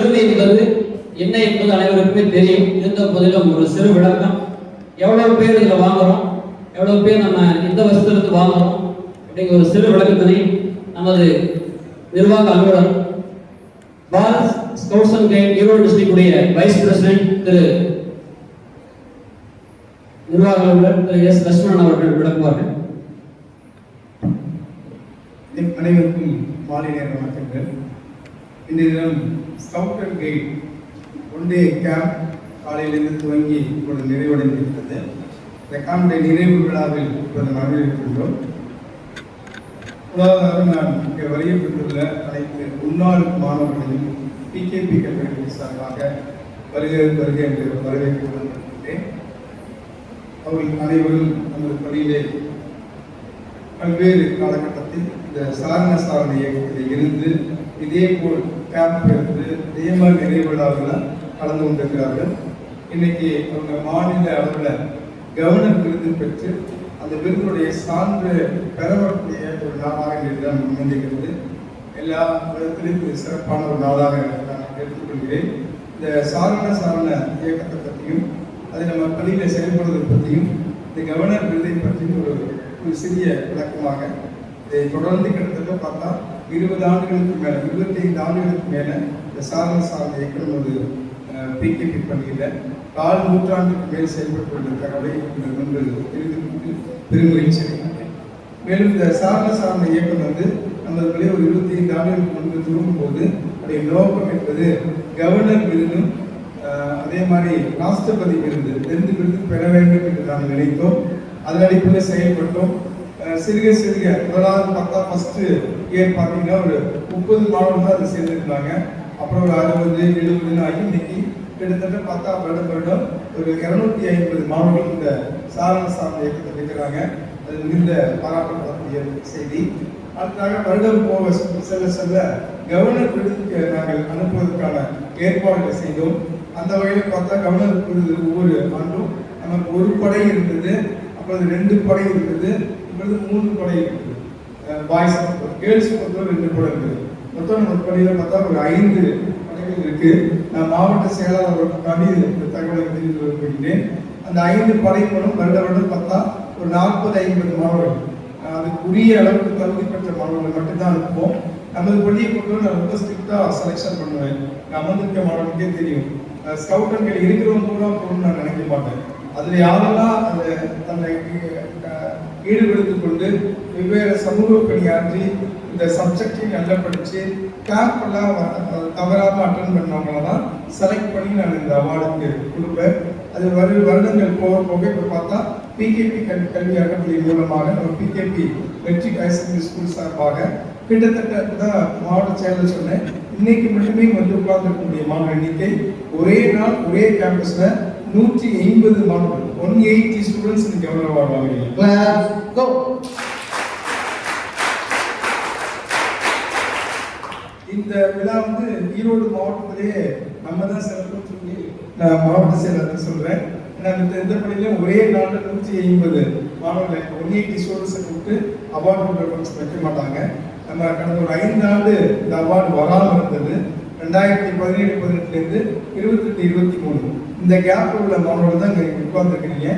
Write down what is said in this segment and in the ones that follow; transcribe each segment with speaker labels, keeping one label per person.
Speaker 1: விருது என்பது என்ன என்பது அனைவருக்குமே தெரியும். இருந்த போதிலும் ஒரு சிறு விளக்கம். எவ்வளவு பேர் இதில் வாங்குறோம், எவ்வளவு பேர் நம்ம இந்த வருஷத்திலிருந்து வாங்குறோம் அப்படிங்கிற ஒரு சிறு விளக்கத்தினை நமது நிர்வாக அலுவலர் Bharat scouts and guide Erode டிஸ்ட்ரிக்டுடைய வைஸ் பிரசிடென்ட் திரு நிர்வாக அலுவலர் திரு எஸ் லட்சுமணன் அவர்கள் விளக்குவார்கள்.
Speaker 2: அனைவருக்கும் மாலை நேர வணக்கங்கள். இன்றைய தினம் scout and guide one day camp காலையிலிருந்து துவங்கி இப்பொழுது நிறைவடைந்திருக்கிறது. இந்த கேம்புடைய நிறைவு விழாவில் இப்பொழுது வரவேற்கின்றோம். முதலாவதாக நான் இங்கே வருகைப்பட்டுள்ள அனைத்து முன்னாள் மாணவர்களையும் பிகேபி கல்லூரி சார்பாக வருகை என்று வரவேற்று வந்திருக்கிறேன். அவர்கள் அனைவரும் நமது பணியிலே பல்வேறு காலகட்டத்தில் இந்த சாரண இயக்கத்தில் இருந்து இதே போல் கேம்ப் இருந்து இதே மாதிரி நிறைவு விழாவில் கலந்து கொண்டிருக்கிறார்கள். இன்னைக்கு அவங்க மாநில அளவில் கவர்னர் விருது பெற்று அந்த விருதுடைய சான்று பெறக்கூடிய ஒரு நாளாக இன்றைக்கு அமைந்திருக்கிறது. எல்லா விதத்திலும் சிறப்பான ஒரு நாளாக நான் எடுத்துக்கொள்கிறேன். இந்த சாரண இயக்கத்தை பற்றியும் அதை நம்ம பள்ளியில் செயல்படுவதை பற்றியும் இந்த கவர்னர் விருதை பற்றியும் ஒரு சிறிய விளக்கமாக இதை தொடர்ந்து கிட்டத்தட்ட பார்த்தா 20 ஆண்டுகளுக்கு மேலே 25 ஆண்டுகளுக்கு மேலே இந்த சாரண இயக்கம் ஒரு பிகேபி பள்ளியில் 4 நூற்றாண்டுக்கு மேல் செயல்பட்டு கொண்டிருக்கிறவை முன்பு பெருமுறை செய்கிறார்கள். மேலும் இந்த சாரண இயக்கம் நம்ம ஒரு 25 ஆண்டுகளுக்கு முன்பு துவங்கும் போது அதனுடைய நோக்கம் என்பது கவர்னர் விருதும் அதே மாதிரி ராஷ்டிரபதி விருது பெற வேண்டும் என்று நாங்கள் நினைத்தோம். அதன் அடிப்படையில் செயல்பட்டோம். சிறுக முதலாவது பார்த்தா ஃபர்ஸ்ட் இயர் பார்த்தீங்கன்னா ஒரு 30 மாணவர்கள் தான் அதில் சேர்ந்துருந்தாங்க. அப்புறம் ஒரு 60-70 ஆகி இன்னைக்கு கிட்டத்தட்ட பார்த்தா வருடம் ஒரு 250 மாணவர்கள் இந்த சாரண இயக்கத்தை வைக்கிறாங்க. அது மிகுந்த பாராட்டப்படக்கூடிய செய்தி. அடுத்ததாக வருடம் போக செல்ல கவர்னர் விருதுக்கு நாங்கள் அனுப்புவதற்கான ஏற்பாடுகளை செய்தோம். அந்த வகையில் பார்த்தா கவர்னர் விருது ஒவ்வொரு ஆண்டும் நமக்கு ஒரு படை இருந்தது, அப்பொழுது 2 படை இருந்தது, இப்பொழுது 3 படை இருக்குது. பாய்ஸ் கேர்ள்ஸ் பொறுத்தவரை 2 படை இருக்குது. மொத்தம் நம்ம படையில் பார்த்தா ஒரு 5 படைகள் இருக்கு. நான் மாவட்ட செயலாளர்களுக்காண்டி இந்த தகவலை தெரிந்து வருகிறேன். அந்த 5 படைகளும் வருடம் பார்த்தா ஒரு 40-50 மாணவர்கள் அதுக்குரிய அளவுக்கு தகுதி பெற்ற மாணவர்கள் மட்டும்தான் அனுப்புவோம். நமது பள்ளியை பொறுத்தவரை நான் ரொம்ப ஸ்ட்ரிக்டா செலெக்ஷன் பண்ணுவேன். நான் அமர்ந்திருக்க மாணவர்களுக்கே தெரியும். ஸ்கவுட் அண்ட் கைட் இருக்கிறவங்க கூட போகணும்னு நான் நினைக்க மாட்டேன். அதில் யாரெல்லாம் அந்த தன்னை ஈடுபடுத்திக் கொண்டு வெவ்வேறு சமூக பணியாற்றி இந்த சப்ஜெக்டையும் நல்லா படித்து கேம்ப் எல்லாம் தவறாமல் அட்டன் பண்ணவங்கள தான் செலக்ட் பண்ணி நான் இந்த அவார்டுக்கு கொடுப்பேன். அது வருடங்கள் போக போக இப்போ பார்த்தா பிகேபி கல்வி அறக்கட்டளை மூலமாக நம்ம PKP matric higher secondary school சார்பாக கிட்டத்தட்ட தான் மாவட்ட செயலர் சொன்னேன். இன்னைக்கு மட்டுமே உட்கார்ந்துருக்கக்கூடிய மாணவர் எண்ணிக்கை ஒரே நாள் ஒரே கேம்பஸ்ல 180 மாணவர்கள் 180 ஸ்டூடெண்ட்ஸ் இன்னைக்கு எவ்வளவு வாங்குவாங்க. இந்த விழா ஈரோடு மாவட்டத்திலேயே நம்ம தான் சிறப்பு சொல்லி நான் மாவட்ட செயலர் சொல்றேன். இந்த பள்ளியில ஒரே நாளில் 180 மாணவர்களை 180 ஸ்டூடெண்ட்ஸை கூப்பிட்டு அவார்டு ஃபங்க்ஷன் வைக்க மாட்டாங்க. நம்ம கடந்த ஒரு 5 ஆண்டு இந்த அவார்டு வராமல் இருந்தது. 2017-18 28-23 இந்த கேப் உள்ள மாணவர்கள் தான் இங்கே உட்கார்ந்துருக்கிறீங்க.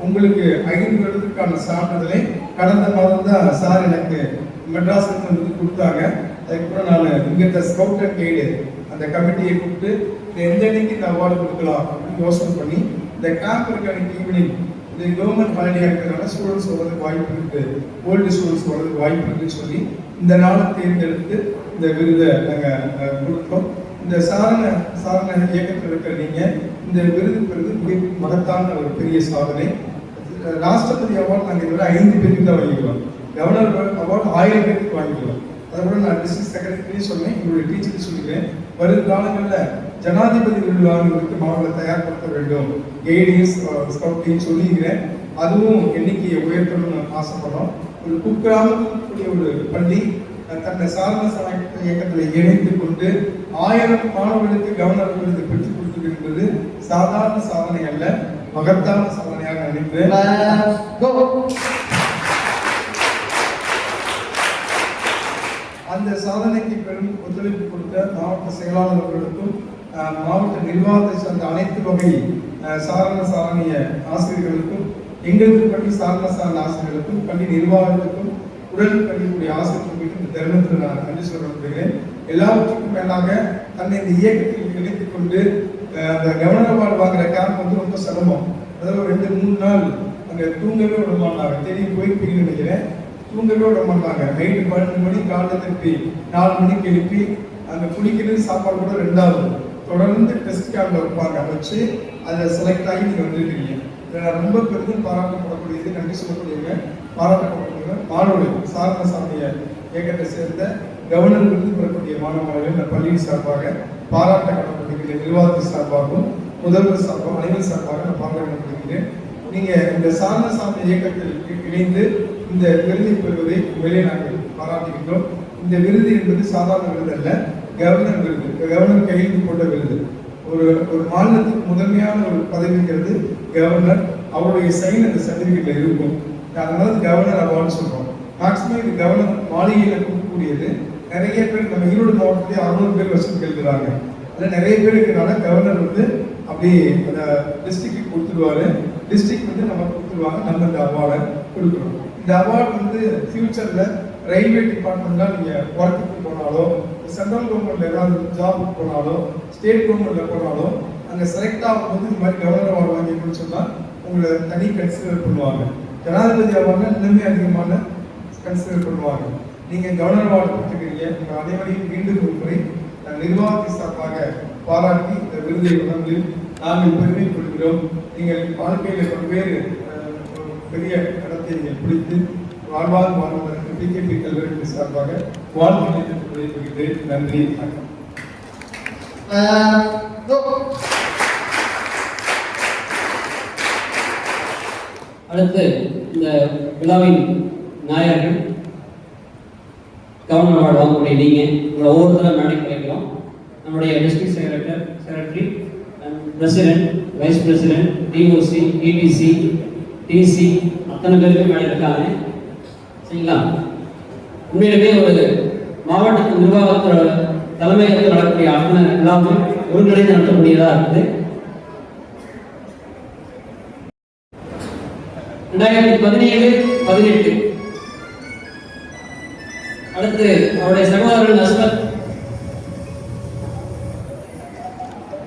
Speaker 2: உங்களுக்கு 5 வருடத்துக்கான சான்றிதழை கடந்த மாதம் தான் சார் எனக்கு மெட்ராஸில் கொடுத்தாங்க. அதுக்கப்புறம் நான் இங்கே ஸ்கவுட் அண்ட் கைடு அந்த கமிட்டியை கூப்பிட்டு எந்த அன்னைக்கு இந்த அவார்டு கொடுக்கலாம் அப்படின்னு யோசனை பண்ணி இந்த கேம்ப் இருக்க அன்னைக்கு ஈவினிங் இந்த கவர்மெண்ட் ஹாலிடே இருக்கிறதுனால ஸ்டூடெண்ட்ஸ் வரதுக்கு வாய்ப்பு இருக்கு, ஓல்டு ஸ்டூடெண்ட்ஸ் வரதுக்கு வாய்ப்பு இருக்குன்னு சொல்லி இந்த நாளை தேர்ந்தெடுத்து இந்த விருதை நாங்கள் கொடுத்தோம். இந்த சாரண இயக்கத்தில் இருக்கிற நீங்கள் இந்த விருது பெறுவது மிக மகத்தான ஒரு பெரிய சாதனை. ராஷ்டிரபதி அவார்டு நாங்கள் இதோட 5 பேருக்கு தான் வாங்கிக்கிறோம். கவர்னர் அவார்டு 1000 பேருக்கு வாங்கிக்கிறோம். அதோட நான் டிஸ்ட்ரிக்ட் செக்ரட்டரியும் சொன்னேன், எங்களுடைய டீச்சருக்கு சொல்லிக்கிறேன். வரும் காலங்களில் ஜனாதிபதி விருது வாங்குவதற்கு மாணவர்களை தயார்படுத்த வேண்டும், கைடையும் ஸ்கவுட்டையும் சொல்லிக்கிறேன். அதுவும் எண்ணிக்கையை உயர்த்தணும்னு ஆசைப்படுறோம். ஒரு குக்கிராமக்கூடிய ஒரு பள்ளி தன்னை சாரண இயக்கத்தில் இணைத்து கொண்டு 1000 மாணவர்களுக்கு கவர்னர் விருது பெற்றுக் கொடுத்தது என்பது சாதாரண சாதனை அல்ல, மகத்தான சாதனையாக நினைக்கிறேன். அந்த சாதனைக்கு பெரும் ஒத்துழைப்பு கொடுத்த மாவட்ட செயலாளர்களுக்கும் மாவட்ட நிர்வாகத்தை சார்ந்த அனைத்து வகை சாரணிய ஆசிரியர்களுக்கும் எங்களுக்கு பள்ளி சார்ந்த ஆசிரியர்களுக்கும் பள்ளி நிர்வாகத்துக்கும் உடன் பள்ளிக்கூடிய ஆசிரியர்களுக்கும் இந்த தருணத்தில் நான் நன்றி சொல்ல விரும்புகிறேன். எல்லாவற்றுக்கும் மேலாக தன்னை இந்த இயக்கத்தில் இணைத்துக் கொண்டு அந்த கவர்னர் அவார்டு வாங்குற கேம்ப் வந்து ரொம்ப சிரமம். அதாவது 2-3 நாள் அங்கே தூங்கவே விட மாட்டாங்க. தெரியும் போயிருப்பீங்கன்னு நினைக்கிறேன். தூங்கவே விட மாட்டாங்க. நைட்டு 12 மணி காலைல திருப்பி 4 மணிக்கு எழுப்பி அங்கே குடிக்கிறது சாப்பாடு கூட 2வது தொடர்ந்து டெஸ்ட் கேம்ப்ல வைப்பாங்க. வச்சு அதில் செலக்ட் ஆகி நீங்கள் வந்துருக்கீங்க. இதில் ரொம்ப பெரிதும் பாராட்டப்படக்கூடியது, நன்றி சொல்லக்கூடியவங்க, பாராட்டப்படக்கூடியவங்க மாணவர்கள் சாரணிய இயக்கத்தை சேர்ந்த கவர்னர் விருது பெறக்கூடிய மாணவர்கள் இந்த பள்ளியின் சார்பாக பாராட்ட கடமைப்பட்டிருக்கிற நிர்வாகத்தின் சார்பாகவும் முதல்வர் சார்பாகவும் அனைவரும் சார்பாக நான் பாராட்டப்படுகிறேன். நீங்க இந்த சாரணிய இயக்கத்தில் இணைந்து இந்த விருதை பெறுவதை உண்மையிலே நாங்கள் பாராட்டுகின்றோம். இந்த விருது என்பது சாதாரண விருது அல்ல, கவர்னர் விருது. கவர்னர் கையெழுத்து போட்ட விருது. ஒரு மாநிலத்துக்கு முதன்மையான ஒரு பதவிங்கிறது கவர்னர். அவருடைய சைன் அந்த சர்டிபிகேட்ல இருக்கும். அதனால கவர்னர் அவார்டு சொல்றோம். மேக்சிமம் இது கவர்னர் மாளிகையில் கொடுக்கக்கூடியது. நிறைய பேர் நம்ம ஈரோடு மாவட்டத்திலே 600 பேர் வருஷத்துக்கு எழுதுறாங்க. அதில் நிறைய பேர் இருக்கிறனால கவர்னர் வந்து அப்படியே அந்த டிஸ்ட்ரிக்ட் கொடுத்துருவாரு. டிஸ்ட்ரிக்ட் வந்து நம்ம கொடுத்துருவாங்க. நம்ம இந்த அவார்டை கொடுக்குறோம். இந்த அவார்டு வந்து ஃபியூச்சர்ல ரயில்வே டிபார்ட்மெண்ட்ல நீங்க ஒர்க்குக்கு போனாலோ, சென்ட்ரல் கவர்மெண்ட்ல ஏதாவது ஜாபுக்கு போனாலோ, ஸ்டேட் கவர்மெண்ட்ல போனாலோ அங்கே செலக்ட் ஆகும்போது இந்த மாதிரி கவர்னர் அவார்டு வாங்கி கொடுத்தோம்னா உங்களை தனி கன்சிடர் பண்ணுவாங்க. ஜனாதிபதி அவார்டு இன்னுமே அதிகமான கன்சிடர் பண்ணுவாங்க. நீங்க கவர்னர் அவார்டு கொடுத்துக்கிறீங்க. உங்கள் அனைவரையும் மீண்டும் ஒரு முறை நிர்வாகத்தை சார்பாக பாராட்டி இந்த விருதை வழங்கில் நாங்கள் பெருமை கொள்கிறோம். நீங்கள் வாழ்க்கையில் பல்வேறு பெரிய இடத்தை நீங்கள் பிடித்து வாழ்வார் வாழ்வதற்கு பிகேபி கல்வெட்டு சார்பாக வாழ்க்கை விடைபெறுகிறேன். நன்றி, வணக்கம்.
Speaker 1: அடுத்து இந்த விழாவின் நாயகர்கள் கவர்னர் அவார்டு வாங்கக்கூடிய நீங்கள் உங்களை ஒவ்வொருத்தரும் மேடைக்கு வைக்கிறோம். நம்முடைய district secretary, president, vice president, DOC, DDC, DC அத்தனை பேருக்கு மேலே இருக்காங்க. சரிங்களா? உண்மையிலுமே ஒரு மாவட்ட நிர்வாகத்தோட தலைமையில் நடக்கக்கூடிய அத்தனை எல்லாமே ஒருங்கிணைந்து நடத்தக்கூடியதாக இருக்குது. 2017-18 அடுத்து அவருடைய சகோதரர்கள் அஸ்மத்,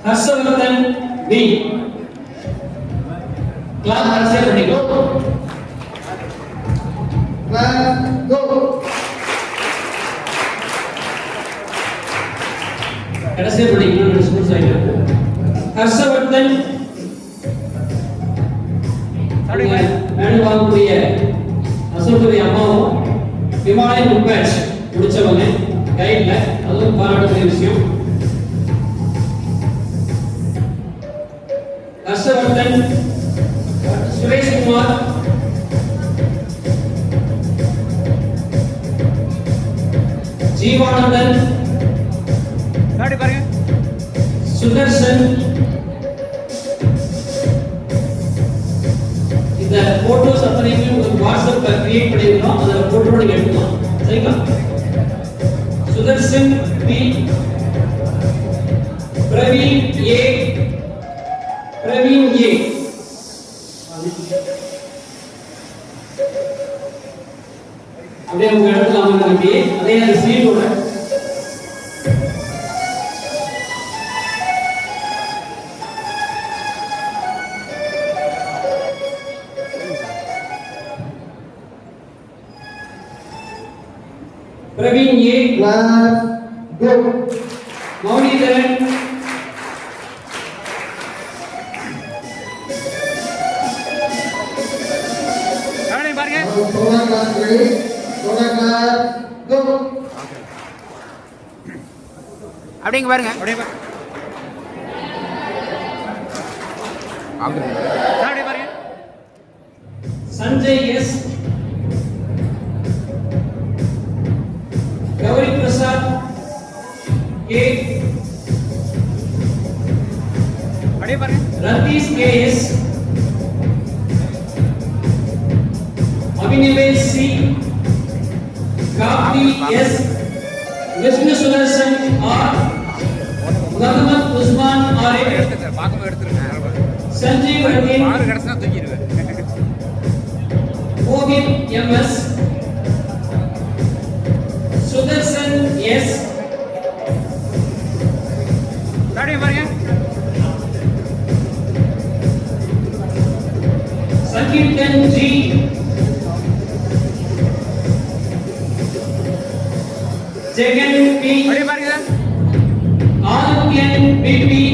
Speaker 1: ஹர்ஷவர்தன் பி. கிளாஸ் அரசே பண்ணிக்கோ. கடைசி படிக்கணும் ஸ்கூல் சைடு. ஹர்ஷவர்தன் மேடம் வாங்கக்கூடிய அசோக்குடைய அம்மாவும் விமானம் முன்பேட்ச் முடிச்சவங்க கைட்ல, அதுவும் பாராட்டக்கூடிய விஷயம். ஹர்ஷவர்தன், சுரேஷ்குமார், ஜீவானந்தன், சுதர்சன். இந்த போட்டோஸ் அத்தனையுமே ஒரு வாட்ஸ்அப்ல கிரியேட் பண்ணிருக்கோம். அதில் போட்டோ நீங்க எடுக்கலாம். சரிங்களா? சுதர்சன் பி, பிரவீன் ஏ, பிரவீன் ஏ, அப்படியே உங்க இடத்துல அமர்ந்து அதே அந்த சீட்டோட பிரவீன் ஏ, மௌலிதரன்,
Speaker 3: அப்படிங்க பாருங்க, அப்படியே பாருங்க.
Speaker 1: சஞ்சய் எஸ், கௌரி பிரசாத் கே,
Speaker 3: அப்படியே பாருங்க.
Speaker 1: Ratheesh K S, Abhinivesh C, Karthi S, Vishnu Sudarshan R, Mohammed Usman Arif,
Speaker 3: எடுத்து சார் பார்க்கும்போது எடுத்துருங்க.
Speaker 1: சஞ்சீவ் ரஹீம்,
Speaker 3: பாரு கிடச்சுனா தூக்கிடுவேன்.
Speaker 1: மோஹித் எம்எஸ், சுதர்சன் எஸ்,
Speaker 3: அப்படியே பாருங்க.
Speaker 1: சங்கீர்த்தன் ஜி, ஜெகன் பி,
Speaker 3: அப்படியே பாருங்க sir.
Speaker 1: Adithyan PP,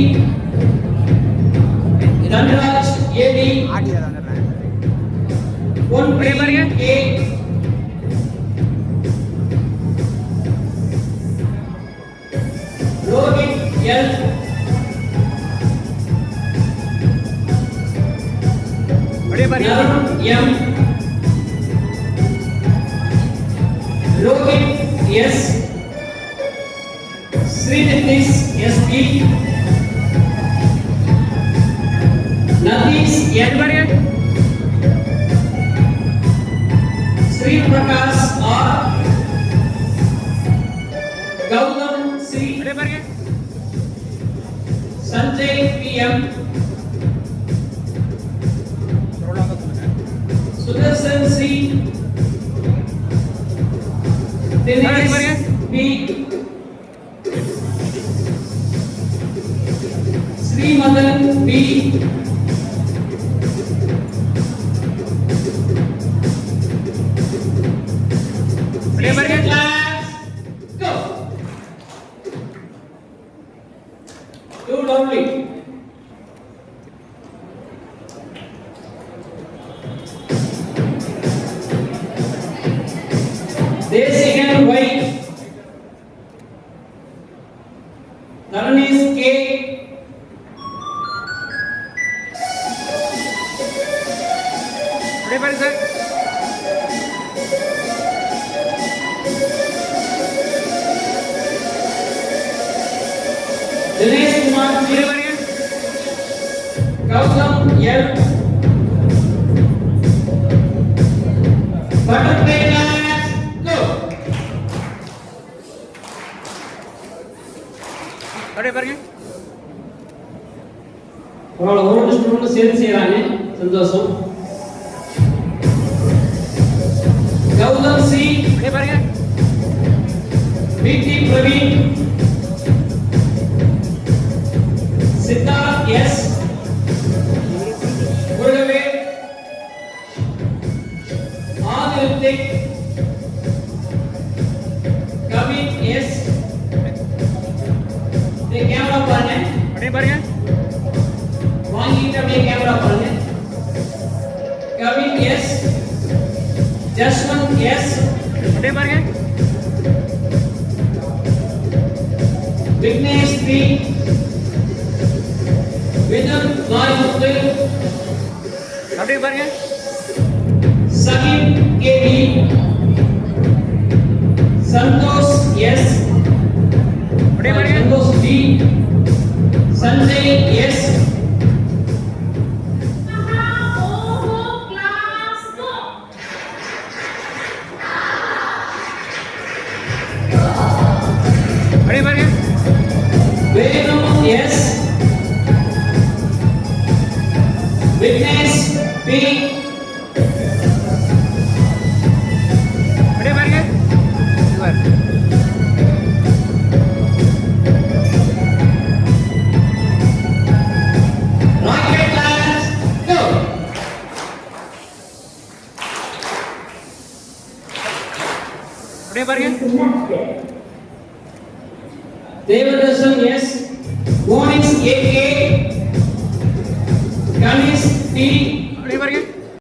Speaker 1: Dhanraj AD,
Speaker 3: audio வந்துடுறேன்.
Speaker 1: பொன்
Speaker 3: அப்படியே பாருங்க.
Speaker 1: கே, ரோஹித் எல்,
Speaker 3: அப்படியே பாருங்க.
Speaker 1: Narun M, Rohit S, Srinithish SP, Nathish N,
Speaker 3: பாருங்க.
Speaker 1: ஸ்ரீ பிரகாஷ் ஆர், கௌதம் ஸ்ரீ,
Speaker 3: அப்படியே பாருங்க.
Speaker 1: சஞ்சய் பிஎம்,
Speaker 3: ரோலாக கொடுங்க.
Speaker 1: Sudarshan C, Dinesh P, Srimadhan P,
Speaker 3: அப்படியே பாருங்க.
Speaker 1: Go. Do lovely. Desigan white. Naranis K.
Speaker 3: அப்படியே பாருங்க சார்.
Speaker 1: Dinesh Kumar
Speaker 3: அப்படியே
Speaker 1: G.
Speaker 3: பாருங்க.
Speaker 1: Gautam L. Butterfly class. Go.
Speaker 3: அப்படியே பாருங்க.
Speaker 1: பரவாயில்ல, ஒரு ஸ்டூடெண்ட் சேர்ந்து செய்யறாங்க, சந்தோஷம். கௌதம் சி,
Speaker 3: அப்படியே பாருங்க.
Speaker 1: பிடி பிரவீன், சித்தார்த் எஸ், முருகவே, ஆதிருத்திக், கவின் எஸ். இந்த கேமரா பாருங்க,
Speaker 3: அப்படியே பாருங்க.
Speaker 1: வாங்கிட்டு அப்படியே கேமரா பாருங்க. கவின் எஸ், ஜஸ்வந்த் எஸ்,
Speaker 3: அப்படியே பாருங்க.
Speaker 1: விக்னேஷ் பி, வினன் மாரிமுத்து,
Speaker 3: அப்படியே பாருங்க.
Speaker 1: சகிம் கேடி, சந்தோஷ் எஸ்,
Speaker 3: அப்படியே பாருங்க.
Speaker 1: சந்தோஷ் பி, சஞ்சய் எஸ்,
Speaker 3: அப்படியே பாருங்க.
Speaker 1: வேணு எஸ், விக்னேஷ் பி,
Speaker 3: அப்படியே பாருங்க. இது பாருங்க.
Speaker 1: Rocket launch. கோ.
Speaker 3: அப்படியே பாருங்க.
Speaker 1: Devadarshan S, Phoenix AK, Ganesh D,
Speaker 3: அப்படியே பாருங்க.